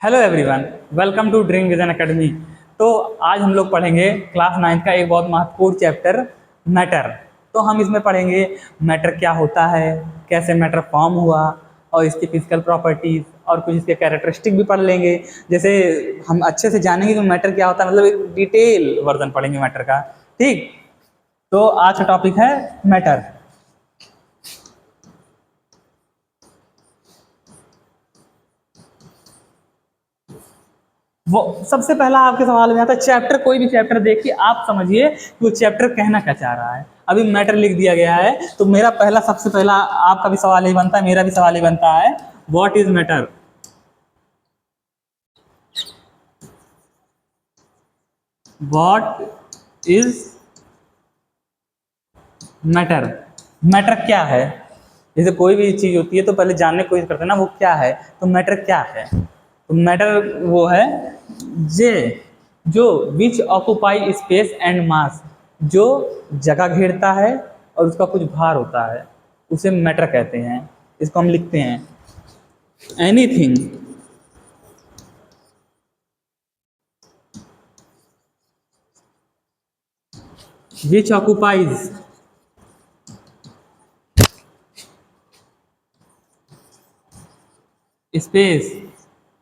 Hello everyone, welcome to Dream Vision Academy. तो आज हम लोग पढ़ेंगे क्लास 9 का एक बहुत महत्वपूर्ण चैप्टर मैटर। तो हम इसमें पढ़ेंगे मैटर क्या होता है, कैसे मैटर फॉर्म हुआ और इसकी फिजिकल प्रॉपर्टीज़ और कुछ इसके कैरेक्टरिस्टिक भी पढ़ लेंगे। जैसे हम अच्छे से जानेंगे कि मैटर क्या होता है, मतलब एक डिटेल वर्जन पढ़ेंगे मैटर का। ठीक, तो आज का टॉपिक है मैटर। वो सबसे पहला आपके सवाल में आता है चैप्टर। कोई भी चैप्टर देखिए, आप समझिए कि वो चैप्टर कहना क्या चाह रहा है। अभी मैटर लिख दिया गया है, तो मेरा पहला सबसे पहला आपका भी सवाल ही बनता है, मेरा भी सवाल ही बनता है, what is matter. What is matter. Matter क्या है। जैसे कोई भी चीज होती है तो पहले जानने की कोशिश करते हैं ना वो क्या है। तो मैटर क्या है, तो मैटर वो है जे जो विच ऑक्यूपाई स्पेस एंड मास, जो जगह घेरता है और उसका कुछ भार होता है, उसे मैटर कहते हैं। इसको हम लिखते हैं anything which occupies space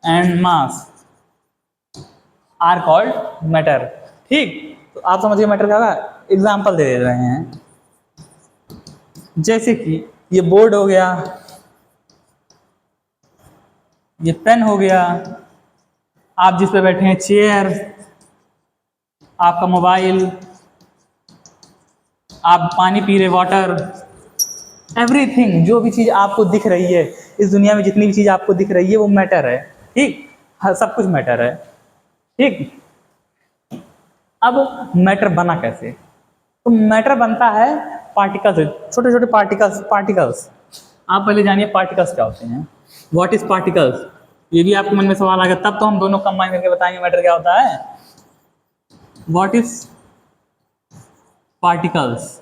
and mass are called matter. ठीक, तो आप समझिए मैटर का एग्जाम्पल दे रहे हैं। जैसे कि ये बोर्ड हो गया, ये पेन हो गया, आप जिस पे बैठे हैं चेयर, आपका मोबाइल, आप पानी पी रहे वाटर, एवरीथिंग जो भी चीज़ आपको दिख रही है इस दुनिया में, जितनी भी चीज़ आपको दिख रही है वो मैटर है। ठीक, हाँ, सब कुछ मैटर है। ठीक, अब मैटर बना कैसे। तो मैटर बनता है पार्टिकल्स से, छोटे छोटे पार्टिकल्स। पार्टिकल्स आप पहले जानिए पार्टिकल्स क्या होते हैं। व्हाट इज पार्टिकल्स, ये भी आपके मन में सवाल आ गया, तब तो हम दोनों कंबाइन करके बताएंगे मैटर क्या होता है। What is particles.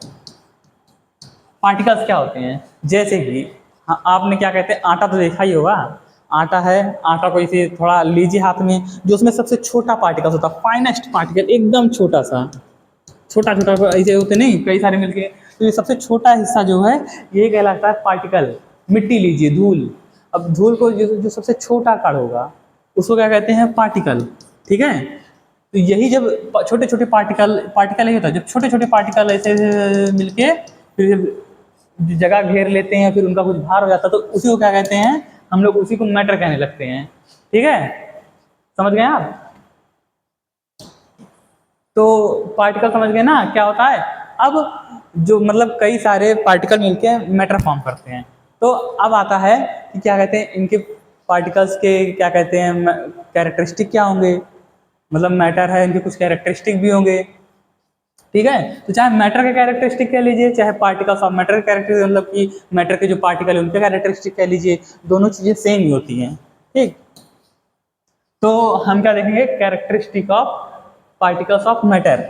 पार्टिकल्स क्या होते हैं, जैसे कि हाँ, आपने क्या कहते हैं, आटा तो देखा ही होगा। आटा है, आटा को इसे थोड़ा लीजिए हाथ में, जो उसमें सबसे छोटा पार्टिकल्स होता है, फाइनेस्ट पार्टिकल, एकदम छोटा सा, छोटा छोटा ऐसे होते नहीं कई सारे मिलके, तो ये सबसे छोटा हिस्सा जो है ये कहलाता है पार्टिकल। मिट्टी लीजिए, धूल, अब धूल को जो सबसे छोटा कण होगा उसको क्या कहते हैं, पार्टिकल। ठीक है, तो यही जब छोटे छोटे पार्टिकल, पार्टिकल यही होता है जब छोटे छोटे पार्टिकल ऐसे मिलके फिर जब जगह घेर लेते हैं, फिर उनका कुछ भार हो जाता है, तो उसी को क्या कहते हैं, हम लोग उसी को मैटर कहने लगते हैं। ठीक है, समझ गए आप। तो पार्टिकल समझ गए ना क्या होता है। अब जो मतलब कई सारे पार्टिकल मिलके मैटर फॉर्म करते हैं, तो अब आता है कि क्या कहते हैं इनके पार्टिकल्स के क्या कहते हैं, कैरेक्टरिस्टिक क्या होंगे। मतलब मैटर है, इनके कुछ कैरेक्टरिस्टिक भी होंगे। ठीक है, तो चाहे मैटर के कैरेक्टरिस्टिक कह लीजिए, चाहे पार्टिकल्स ऑफ मैटर के कैरेक्टरिस्टिक, मतलब कि मैटर के जो पार्टिकल है उनके कैरेक्टरिस्टिक कह लीजिए, दोनों चीज़ें सेम ही होती हैं। ठीक, तो हम क्या देखेंगे, characteristic of particles of matter.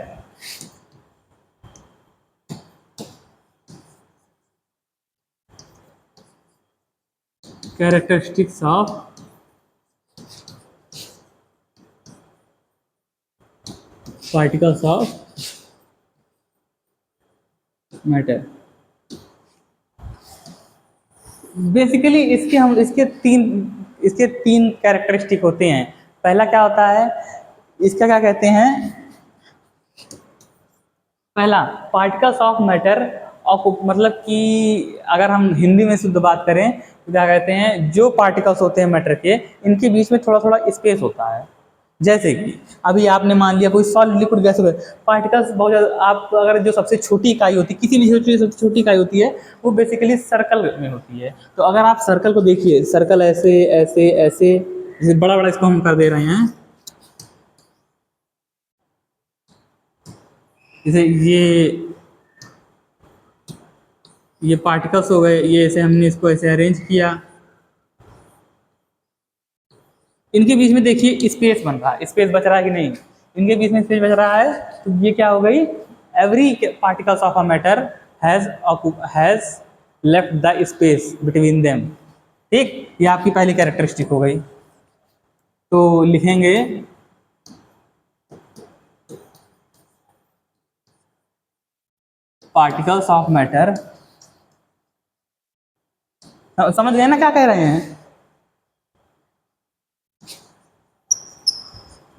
Characteristics of particles of matter. Basically इसके तीन कैरेक्टरिस्टिक होते हैं। पहला क्या होता है, इसका क्या कहते हैं, पहला पार्टिकल्स ऑफ मैटर ऑफ, मतलब कि अगर हम हिंदी में शुद्ध बात करें तो क्या कहते हैं, जो पार्टिकल्स होते हैं मैटर के, इनके बीच में थोड़ा थोड़ा स्पेस होता है। जैसे कि अभी आपने मान लिया कोई सॉलिड लिक्विड गैस हो गया, पार्टिकल्स बहुत ज़्यादा, आप अगर जो सबसे छोटी इकाई होती है, किसी भी सबसे छोटी इकाई होती है वो बेसिकली सर्कल में होती है। तो अगर आप सर्कल को देखिए, सर्कल ऐसे ऐसे ऐसे, जैसे बड़ा बड़ा इसको हम कर दे रहे हैं, जैसे ये पार्टिकल्स हो गए, ये ऐसे हमने इसको ऐसे अरेंज किया, इनके बीच में देखिए स्पेस बन रहा है, स्पेस बच रहा है कि नहीं, इनके बीच में स्पेस बच रहा है। तो ये क्या हो गई, every particles of a matter has left the space between them. ठीक, ये आपकी पहली कैरेक्टरिस्टिक हो गई। तो लिखेंगे पार्टिकल्स ऑफ मैटर। समझ गए ना क्या कह रहे हैं?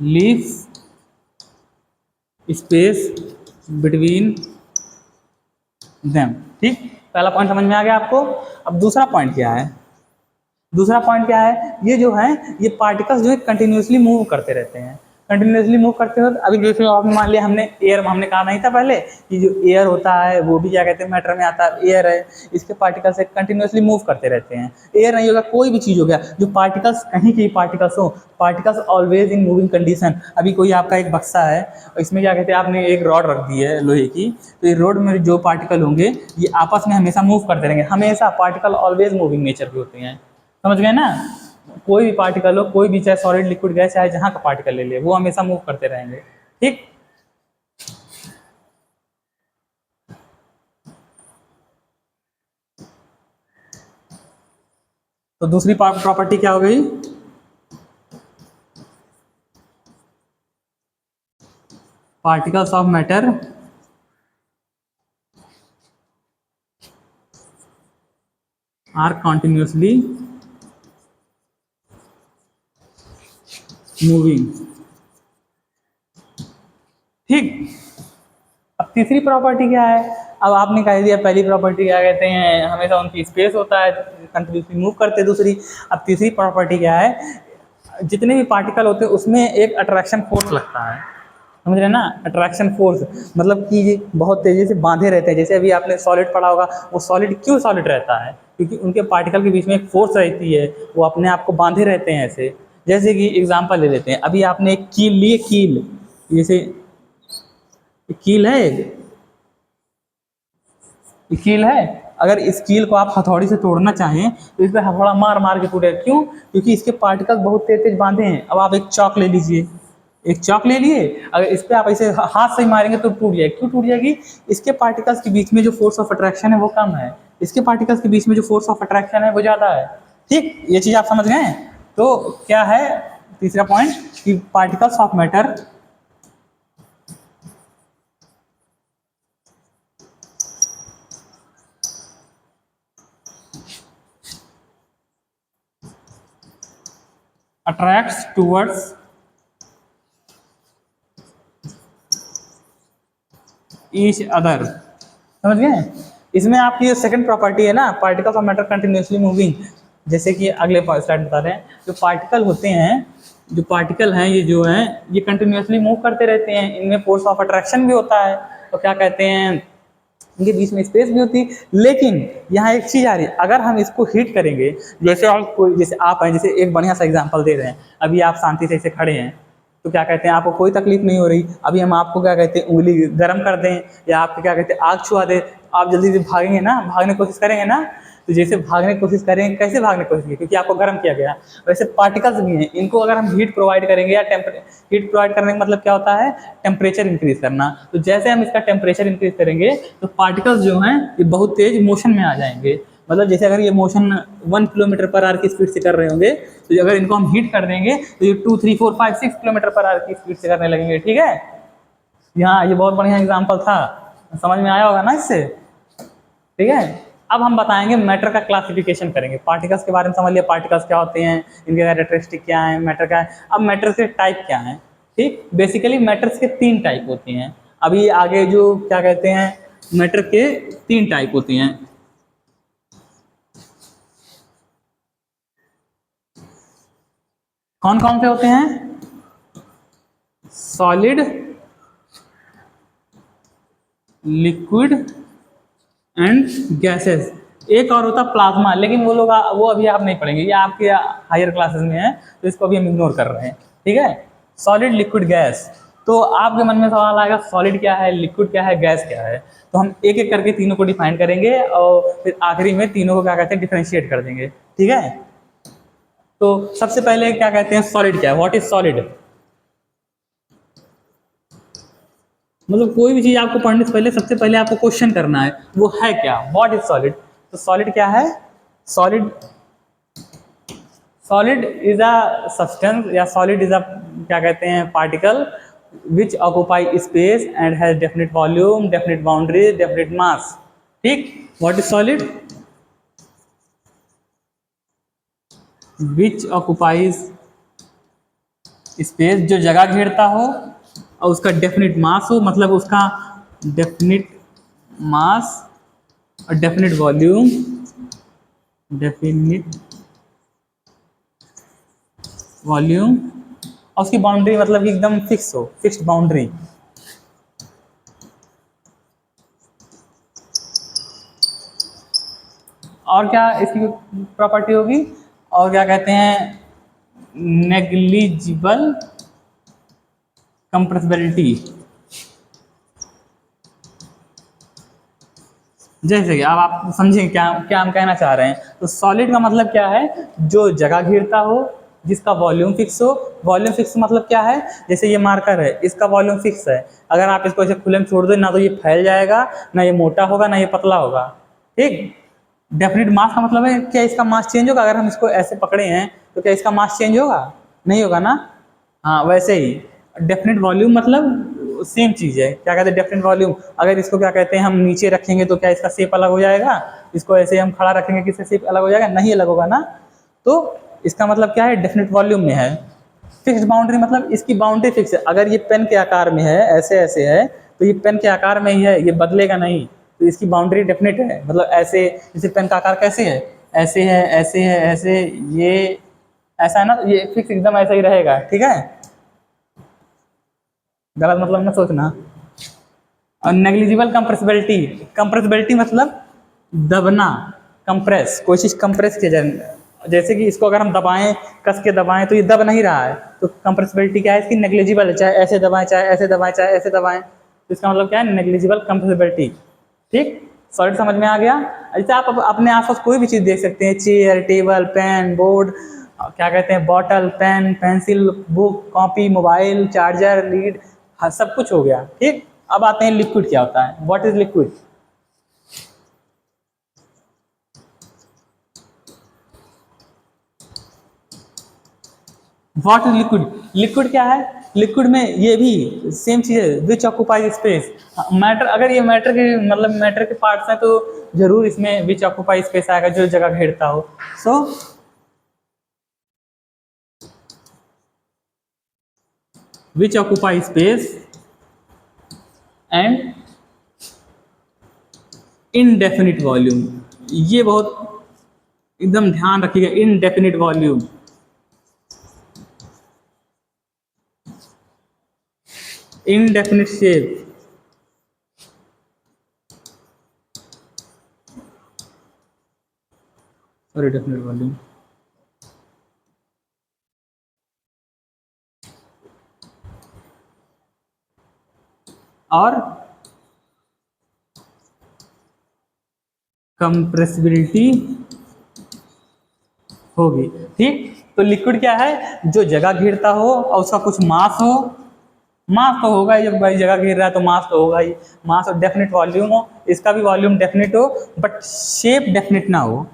Leaves space between them. ठीक, पहला पॉइंट समझ में आ गया आपको। अब दूसरा पॉइंट क्या है? दूसरा पॉइंट क्या है? ये जो है ये पार्टिकल्स जो है कंटिन्यूसली मूव करते रहते हैं। कंटिन्यूसली मूव करते हो, अभी जैसे आपने मान लिया हमने एयर, हमने कहा नहीं था पहले कि जो एयर होता है वो भी क्या कहते हैं मैटर में आता है, एयर है, इसके पार्टिकल्स कंटिन्यूसली मूव करते रहते हैं। एयर नहीं होगा, कोई भी चीज़ हो गया, जो पार्टिकल्स कहीं की पार्टिकल्स हो, particles always in moving condition. अभी कोई आपका एक बक्सा है, इसमें क्या कहते हैं आपने एक रॉड रख दी है लोहे की, तो ये रॉड में जो पार्टिकल होंगे ये आपस में हमेशा मूव करते रहेंगे, हमेशा पार्टिकल ऑलवेज मूविंग नेचर के होते हैं। समझ गए ना? कोई भी पार्टिकल हो, कोई भी, चाहे सॉलिड लिक्विड गैस, चाहे जहाँ का पार्टिकल ले ले, वो हमेशा मूव करते रहेंगे। ठीक, तो दूसरी प्रॉपर्टी क्या हो गई? Particles of matter are continuously moving. ठीक, अब तीसरी प्रॉपर्टी क्या है? अब आपने कह दिया पहली प्रॉपर्टी क्या कहते हैं, हमेशा उनकी स्पेस होता है, कंटिन्यूसली मूव करते हैं। दूसरी, अब तीसरी प्रॉपर्टी क्या है? जितने भी पार्टिकल होते हैं उसमें एक अट्रैक्शन फोर्स लगता है। समझ रहे हैं ना? अट्रैक्शन फोर्स मतलब कि ये बहुत तेज़ी से बांधे रहते हैं। जैसे अभी आपने सॉलिड पढ़ा होगा, वो सॉलिड क्यों सॉलिड रहता है? क्योंकि उनके पार्टिकल के बीच में एक फोर्स रहती है, वो अपने आप को बांधे रहते हैं ऐसे। जैसे कि एग्जांपल ले लेते हैं, अभी आपने एक कील ली है, कील, जैसे कील है, कील है, अगर इस कील को आप हथौड़ी से तोड़ना चाहें तो इस पर हथौड़ा मार मार के टूटेगा। क्यों? क्योंकि इसके पार्टिकल्स बहुत तेज तेज बांधे हैं। अब आप एक चौक ले लीजिए, एक चौक ले लिए, अगर इस पर आप ऐसे हाथ से मारेंगे तो टूट जाएगी। क्यों टूट जाएगी? इसके पार्टिकल्स के बीच में जो फोर्स ऑफ अट्रैक्शन है वो कम है, इसके पार्टिकल्स के बीच में जो फोर्स ऑफ अट्रैक्शन है वो ज़्यादा है। ठीक, ये चीज़ आप समझ गए? तो क्या है तीसरा पॉइंट कि particles of matter attracts towards each other. समझ गए? इसमें आपकी जो सेकंड प्रॉपर्टी है ना, particles of matter continuously moving, जैसे कि अगले स्लाइड बता रहे हैं, जो पार्टिकल होते हैं, जो पार्टिकल हैं ये जो हैं ये कंटिन्यूसली मूव करते रहते हैं, इनमें फोर्स ऑफ अट्रैक्शन भी होता है, तो क्या कहते हैं इनके बीच में स्पेस भी होती है। लेकिन यहाँ एक चीज़ आ रही है, अगर हम इसको हीट करेंगे, जैसे आप कोई, जैसे आप हैं, जैसे एक बढ़िया सा एग्जांपल दे रहे हैं, अभी आप शांति से ऐसे खड़े हैं तो क्या कहते हैं आपको कोई तकलीफ नहीं हो रही, अभी हम आपको क्या कहते हैं उंगली गर्म कर दें या आपको क्या कहते हैं आग छुआ दें, आप जल्दी से भागेंगे ना, भागने की कोशिश करेंगे ना। तो जैसे भागने की कोशिश करेंगे, कैसे भागने की कोशिश की? क्योंकि आपको गर्म किया गया। वैसे पार्टिकल्स भी हैं, इनको अगर हम हीट प्रोवाइड करेंगे या हीट प्रोवाइड करने का मतलब क्या होता है? टेम्परेचर इंक्रीज करना। तो जैसे हम इसका टेम्परेचर इंक्रीज करेंगे तो पार्टिकल्स जो हैं ये बहुत तेज मोशन में आ जाएंगे। मतलब जैसे अगर ये मोशन 1 किलोमीटर पर आवर की स्पीड से कर रहे होंगे, तो अगर इनको हम हीट कर देंगे तो ये 2, 3, 4, 5, 6 किलोमीटर पर आवर की स्पीड से करने लगेंगे। ठीक है, यहाँ ये बहुत बढ़िया एग्जाम्पल था, समझ में आया होगा ना इससे? ठीक है, अब हम बताएंगे मैटर का क्लासिफिकेशन करेंगे। पार्टिकल्स के बारे में समझ लिया, पार्टिकल्स क्या होते हैं, इनके कैरेक्टरिस्टिक क्या है, मैटर क्या है। अब मैटर के टाइप क्या है? ठीक, बेसिकली मैटर्स के 3 टाइप होते हैं। अभी आगे जो क्या कहते हैं मैटर के 3 टाइप होते हैं। कौन कौन से होते हैं? Solid, liquid and gases. एक और होता प्लाज्मा, लेकिन वो लोग वो अभी आप नहीं पढ़ेंगे, ये आपके हायर क्लासेस में है, तो इसको अभी हम इग्नोर कर रहे हैं। ठीक है, सॉलिड, लिक्विड, गैस। तो आपके मन में सवाल आएगा सॉलिड क्या है, लिक्विड क्या है, गैस क्या है? तो हम एक एक करके तीनों को डिफाइन करेंगे और फिर आखिरी में तीनों को क्या कहते हैं डिफरेंशिएट कर देंगे। ठीक है, तो सबसे पहले क्या कहते हैं सॉलिड क्या है? What is solid? मतलब कोई भी चीज़ आपको पढ़ने से पहले सबसे पहले आपको क्वेश्चन करना है वो है क्या, व्हाट इज सॉलिड। तो सॉलिड क्या है? Solid solid is a substance या सॉलिड इज अ क्या कहते हैं particle which occupy space and has definite volume, definite boundary, definite mass. ठीक, what is solid? Which occupies space, जो जगह घेरता हो और उसका डेफिनेट मास हो, मतलब उसका डेफिनेट मास और डेफिनेट वॉल्यूम, डेफिनेट वॉल्यूम, और उसकी बाउंड्री मतलब कि एकदम फिक्स हो, फिक्स्ड बाउंड्री। और क्या इसकी प्रॉपर्टी होगी? और क्या कहते हैं, नेग्लिजिबल कंप्रेसिबिलिटी। जैसे कि अब आप समझें क्या क्या हम कहना चाह रहे हैं। तो सॉलिड का मतलब क्या है? जो जगह घेरता हो, जिसका वॉल्यूम फिक्स हो। वॉल्यूम फिक्स मतलब क्या है? जैसे ये मार्कर है, इसका वॉल्यूम फिक्स है, अगर आप इसको ऐसे खुले में छोड़ दो ना तो ये फैल जाएगा, ना ये मोटा होगा, ना ये पतला होगा। ठीक। डेफिनेट मास का मतलब है क्या इसका मास चेंज होगा? अगर हम इसको ऐसे पकड़े हैं तो क्या इसका मास चेंज होगा? नहीं होगा ना। हाँ, वैसे ही डेफिनेट वॉल्यूम मतलब सेम चीज़ है। क्या कहते हैं डेफिनेट वॉल्यूम? अगर इसको क्या कहते हैं हम नीचे रखेंगे तो क्या इसका शेप अलग हो जाएगा? इसको ऐसे हम खड़ा रखेंगे कि इसका शेप अलग हो जाएगा? नहीं अलग होगा ना। तो इसका मतलब क्या है? डेफिनेट वॉल्यूम में है। फिक्स्ड बाउंड्री मतलब इसकी बाउंड्री फिक्स है। अगर ये पेन के आकार में है, ऐसे ऐसे है, तो ये पेन के आकार में ही है, ये बदलेगा नहीं। तो इसकी बाउंड्री डेफिनेट है, मतलब ऐसे, जैसे पेन का आकार कैसे है, ऐसे है, ऐसे है, ऐसे, ये ऐसा है ना, तो ये फिक्स एकदम ऐसा ही रहेगा। ठीक है, गलत मतलब न सोचना। और नेग्लिजिबल कंप्रेसिबिलिटी, कंप्रेसिबिलिटी मतलब दबना, कंप्रेस, कोई चीज़ कंप्रेस किया जाए। जैसे कि इसको अगर हम दबाएं, कस के दबाएं तो ये दब नहीं रहा है, तो कंप्रेसिबिलिटी क्या है इसकी? नेग्लिजिबल है। चाहे ऐसे दबाएं, चाहे ऐसे दबाएं, चाहे ऐसे दबाएं, तो इसका मतलब क्या है? Negligible compressibility. ठीक, सॉलिड समझ में आ गया। ऐसे आप अपने आसपास कोई भी चीज़ देख सकते हैं, चेयर, टेबल, पेन, बोर्ड, क्या कहते हैं, bottle, pen, pencil, book, copy, mobile, charger, lead, हाँ सब कुछ हो गया। ठीक, अब आते हैं लिक्विड क्या होता है। What is liquid? What is liquid? Liquid क्या है? लिक्विड में ये भी सेम चीज है, विच ऑक्यूपाई स्पेस। मैटर, अगर ये मैटर के मतलब मैटर के पार्ट्स हैं तो जरूर इसमें विच ऑक्यूपाई स्पेस आएगा, जो जगह घेरता हो। So which occupy space and indefinite volume. ये बहुत एकदम ध्यान रखिएगा, indefinite volume, indefinite shape, sorry definite volume, और कंप्रेसिबिलिटी होगी। ठीक, तो लिक्विड क्या है? जो जगह घेरता हो और उसका कुछ मास हो। मास तो होगा ही, जब भाई जगह घेर रहा है तो मास तो होगा ही। मास और डेफिनेट वॉल्यूम हो, इसका भी वॉल्यूम डेफिनेट हो, बट शेप डेफिनेट ना हो।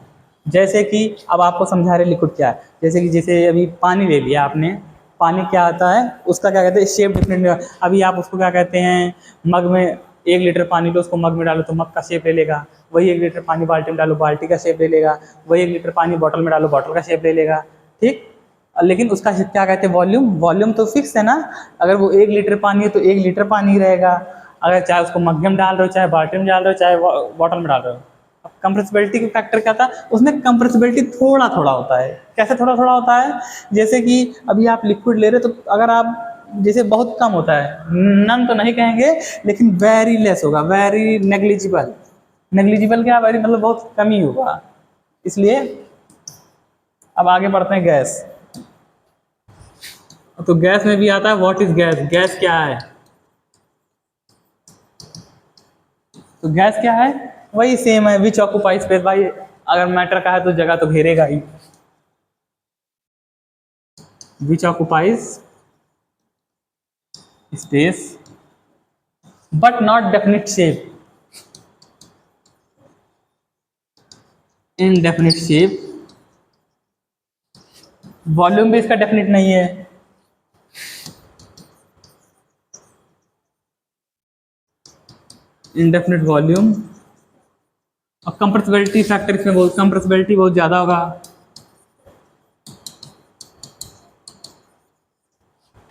जैसे कि अब आपको समझा रहे लिक्विड क्या है। जैसे कि जैसे अभी पानी ले लिया आपने, पानी क्या आता है, उसका क्या कहते हैं, शेप डेफिनेट नहीं होगा। अभी आप उसको क्या कहते हैं, मग में 1 लीटर पानी लो, उसको मग में डालो तो मग का शेप ले लेगा। वही 1 लीटर पानी बाल्टी में डालो, बाल्टी का शेप ले लेगा। वही 1 लीटर पानी बॉटल में डालो, बॉटल का शेप ले लेगा। ठीक, लेकिन उसका क्या कहते हैं, वॉल्यूम, वॉल्यूम तो फिक्स है ना। अगर वो 1 लीटर पानी है तो 1 लीटर पानी ही रहेगा। अगर चाहे उसको मग्गे में डाल रहे हो, चाहे बाल्टी में डाल रहे हो, चाहे बॉटल में डाल रहे हो। अब कंप्रेसिबिलिटी का फैक्टर क्या था? उसमें कंप्रेसिबिलिटी थोड़ा थोड़ा होता है। कैसे थोड़ा थोड़ा होता है? जैसे कि अभी आप लिक्विड ले रहे हो तो अगर आप, जैसे बहुत कम होता है, नन तो नहीं कहेंगे, लेकिन वेरी लेस होगा, वेरी नेग्लिजिबल। नेग्लिजिबल क्या? वेरी मतलब बहुत कम ही होगा। इसलिए अब आगे बढ़ते हैं गैस। तो गैस में भी आता है व्हाट इज गैस। गैस क्या है? तो गैस क्या है? वही सेम है, विच ऑक्यूपाई स्पेस। भाई अगर मैटर का है तो जगह तो घेरेगा ही। Which occupies space but not definite shape, indefinite shape volume भी इसका डेफिनेट नहीं है। Indefinite volume. और कंप्रेसिबिलिटी फैक्टर इसमें बहुत, कंप्रेसिबिलिटी बहुत ज़्यादा होगा।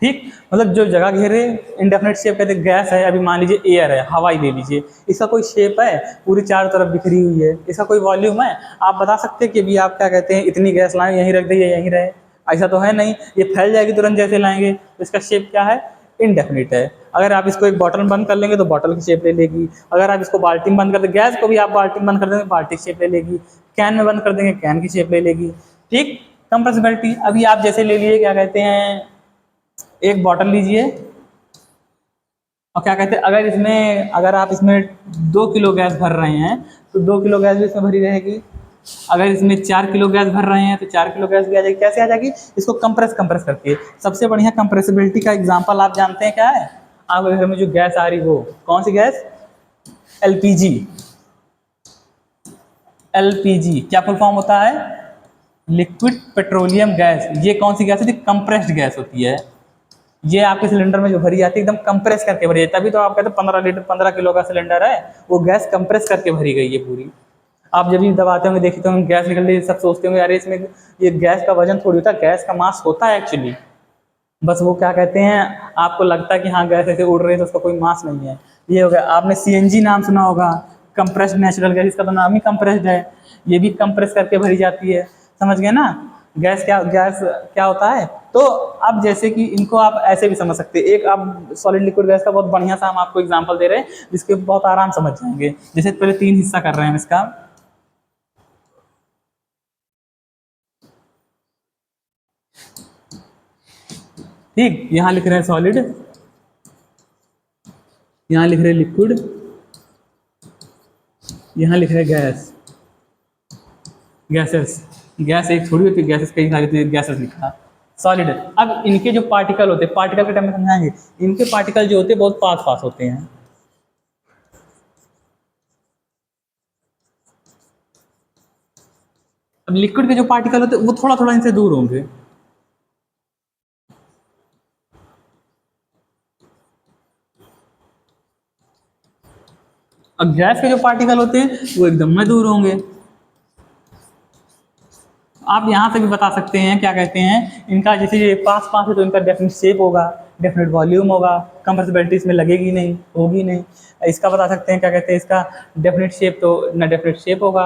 ठीक, मतलब जो जगह घेरे, इंडेफिनेट शेप कहते हैं। गैस है, अभी मान लीजिए एयर है, हवा ही ले लीजिए, इसका कोई शेप है, पूरी चारों तरफ बिखरी हुई है, इसका कोई वॉल्यूम है? आप बता सकते हैं कि भी आप क्या कहते हैं, इतनी गैस लाएं, यहीं रख दें, यहीं रहे? ऐसा तो है नहीं, ये फैल जाएगी तुरंत जैसे लाएंगे। तो इसका शेप क्या है? इनडेफिनिट है। अगर आप इसको एक बॉटल में बंद कर लेंगे तो बॉटल की शेप ले लेगी। अगर आप इसको बाल्टी में बंद कर देंगे, गैस को भी आप बाल्टी में बंद कर देंगे, बाल्टी की शेप ले लेगी। कैन में बंद कर देंगे, कैन की शेप ले लेगी। ठीक, कंप्रेसिबिलिटी। अभी आप जैसे ले लिए, क्या कहते हैं, एक बॉटल लीजिए और क्या कहते हैं, अगर आप इसमें 2 किलो गैस भर रहे हैं तो 2 किलो गैस भी इसमें भरी रहेगी। अगर इसमें 4 किलो गैस भर रहे हैं तो 4 किलो गैस भी आ जाएगी। कैसे आ जाएगी? इसको कंप्रेस करके। सबसे बढ़िया कंप्रेसिबिलिटी का एग्जांपल आप जानते हैं क्या है? आपके घर में जो गैस आ रही, वो कौन सी गैस? एलपीजी। एलपीजी क्या फुल फॉर्म होता है? Liquid petroleum gas. ये कौन सी गैस होती है? कंप्रेस्ड गैस होती है। ये आपके सिलेंडर में जो भरी जाती है, एकदम कंप्रेस करके भरी जाती है। तभी तो आप कहते हैं 15 लीटर 15 किलो का सिलेंडर है, वो गैस कंप्रेस करके भरी गई है पूरी। आप जब भी दबाते होंगे, देखते होंगे गैस निकल रही है, सब सोचते होंगे अरे इसमें ये गैस का वजन थोड़ी होता है, गैस का मास होता है एक्चुअली। बस वो क्या कहते हैं, आपको लगता है कि हाँ गैस ऐसे उड़ रही है तो उसका कोई मास नहीं है। ये हो गया। आपने सीएनजी नाम सुना होगा, कंप्रेस्ड नेचुरल गैस, इसका तो नाम ही कंप्रेस्ड है। ये भी कंप्रेस करके भरी जाती है। समझ गए ना? गैस क्या होता है? तो अब जैसे कि इनको आप ऐसे भी समझ सकते हैं। एक आप सॉलिड लिक्विड गैस का बहुत बढ़िया सा हम आपको एग्जांपल दे रहे हैं, जिसके बहुत आराम समझ जाएंगे। जैसे पहले 3 हिस्सा कर रहे हैं इसका। ठीक, यहाँ लिख रहे हैं सॉलिड, यहाँ लिख रहे हैं लिक्विड, यहाँ लिख रहे हैं गैस, गैसेस। गैस एक थोड़ी होती है, गैसेस कई सारी होती है, गैसेस लिखा। सॉलिड। अब इनके जो पार्टिकल होते हैं, पार्टिकल के टाइम में समझाएंगे, इनके पार्टिकल जो होते हैं बहुत पास पास होते हैं। अब लिक्विड के जो पार्टिकल होते हैं वो थोड़ा थोड़ा इनसे दूर होंगे। अब गैस के जो पार्टिकल होते हैं वो एकदम में दूर होंगे। आप यहाँ से भी बता सकते हैं, क्या कहते हैं, इनका जैसे ये पास पास है तो इनका डेफिनेट शेप होगा, डेफिनेट वॉल्यूम होगा, कंप्रेसिबिलिटी इसमें लगेगी नहीं, होगी नहीं। इसका बता सकते हैं, क्या कहते हैं, इसका डेफिनेट शेप तो ना डेफिनेट शेप होगा,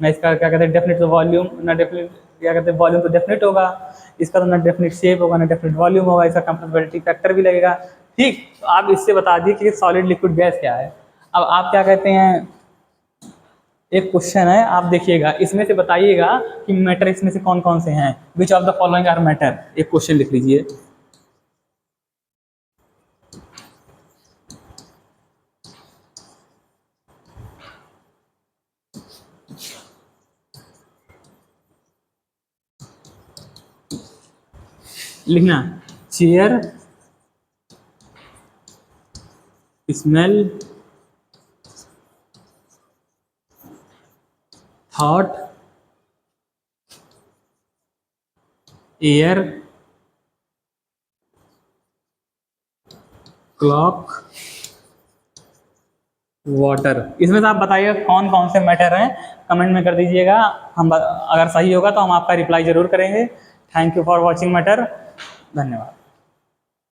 ना इसका क्या कहते हैं डेफिनेट वॉल्यूम, ना डेफिनेट क्या कहते हैं वॉल्यूम तो डेफिनेट होगा। इसका तो ना डेफिनेट शेप होगा, ना डेफिनेट वॉल्यूम होगा, इसका कंप्रेसिबिलिटी फैक्टर भी लगेगा। ठीक, तो आप इससे बता दिए कि सॉलिड लिक्विड गैस क्या है। अब आप क्या कहते हैं, एक क्वेश्चन है, आप देखिएगा, इसमें से बताइएगा कि मैटर इसमें से कौन कौन से हैं। Which of the following are matter? एक क्वेश्चन लिख लीजिए। लिखना, chair, smell, thought, air, clock, water. इसमें से आप बताइएगा कौन कौन से मैटर हैं, कमेंट में कर दीजिएगा। हम अगर सही होगा तो हम आपका रिप्लाई जरूर करेंगे। Thank you for watching matter. धन्यवाद।